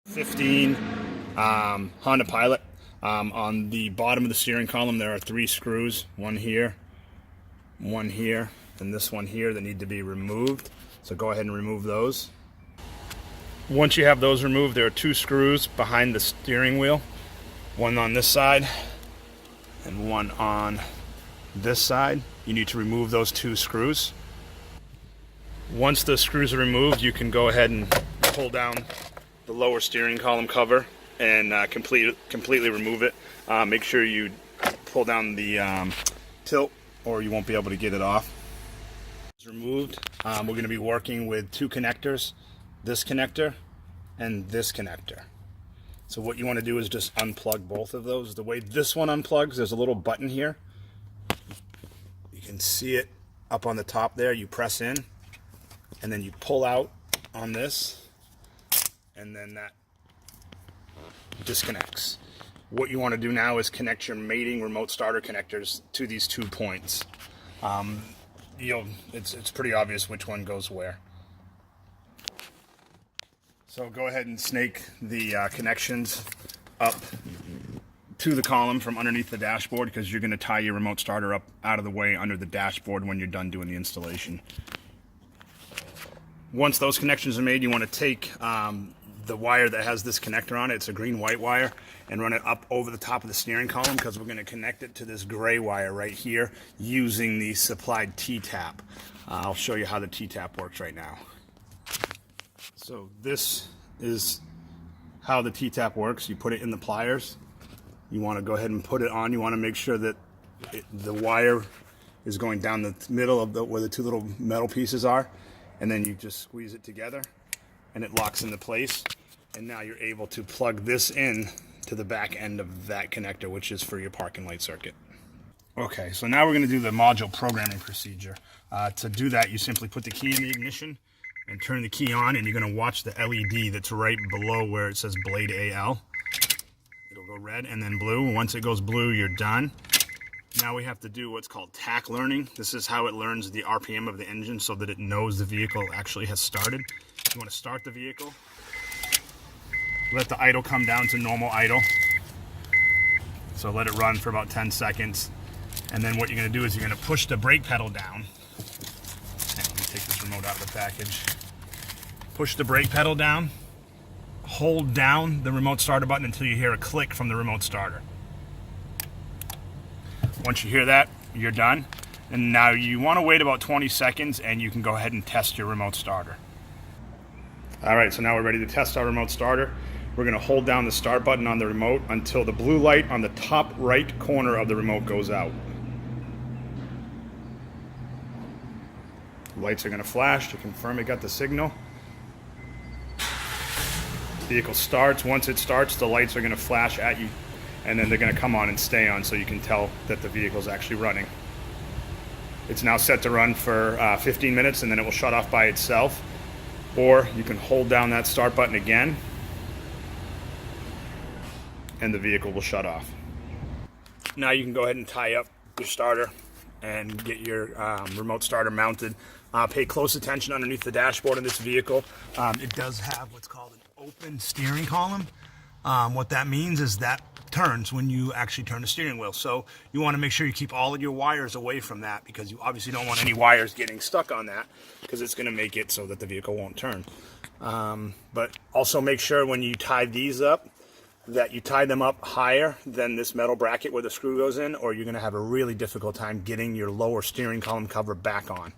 15 Honda Pilot. On the bottom of the steering column there are 3 screws, one here, and this one here that need to be removed. So go ahead and remove those. Once you have those removed, there are 2 screws behind the steering wheel, one on this side and one on this side. You need to remove those 2 screws. Once the screws are removed, you can go ahead and pull down the lower steering column cover and completely remove it. Make sure you pull down the tilt or you won't be able to get it off. It's removed. We're going to be working with 2 connectors, this connector and this connector. So what you want to do is just unplug both of those. The way this one unplugs, there's a little button here. You can see it up on the top there. You press in and then you pull out on this, and then that disconnects. What you want to do now is connect your mating remote starter connectors to these 2 points. It's pretty obvious which one goes where. So go ahead and snake the connections up to the column from underneath the dashboard, because you're going to tie your remote starter up out of the way under the dashboard when you're done doing the installation. Once those connections are made, you want to take the wire that has this connector on it, it's a green-white wire, and run it up over the top of the steering column, because we're going to connect it to this gray wire right here using the supplied T-tap. I'll show you how the T-tap works right now. So this is how the T-tap works. You put it in the pliers. You want to go ahead and put it on. You want to make sure that the wire is going down the middle of where the 2 little metal pieces are, and then you just squeeze it together and it locks into place. And now you're able to plug this in to the back end of that connector, which is for your parking light circuit. Okay, so now we're going to do the module programming procedure. To do that, you simply put the key in the ignition and turn the key on, and you're going to watch the LED that's right below where it says Blade AL. It'll go red and then blue. Once it goes blue, you're done. Now we have to do what's called tach learning. This is how it learns the RPM of the engine so that it knows the vehicle actually has started. You want to start the vehicle, let the idle come down to normal idle. So let it run for about 10 seconds. And then what you're going to do is you're going to push the brake pedal down. Let me take this remote out of the package. Push the brake pedal down. Hold down the remote starter button until you hear a click from the remote starter. Once you hear that, you're done. And now you want to wait about 20 seconds and you can go ahead and test your remote starter. All right, so now we're ready to test our remote starter. We're going to hold down the start button on the remote until the blue light on the top right corner of the remote goes out. Lights are going to flash to confirm it got the signal. Vehicle starts. Once it starts, the lights are going to flash at you, and then they're going to come on and stay on so you can tell that the vehicle is actually running. It's now set to run for 15 minutes, and then it will shut off by itself. Or you can hold down that start button again, and the vehicle will shut off. Now you can go ahead and tie up your starter and get your remote starter mounted. Pay close attention underneath the dashboard of this vehicle. It does have what's called an open steering column. What that means is that turns when you actually turn the steering wheel. So you want to make sure you keep all of your wires away from that, because you obviously don't want any wires getting stuck on that, because it's going to make it so that the vehicle won't turn. But also make sure when you tie these up that you tie them up higher than this metal bracket where the screw goes in, or you're going to have a really difficult time getting your lower steering column cover back on.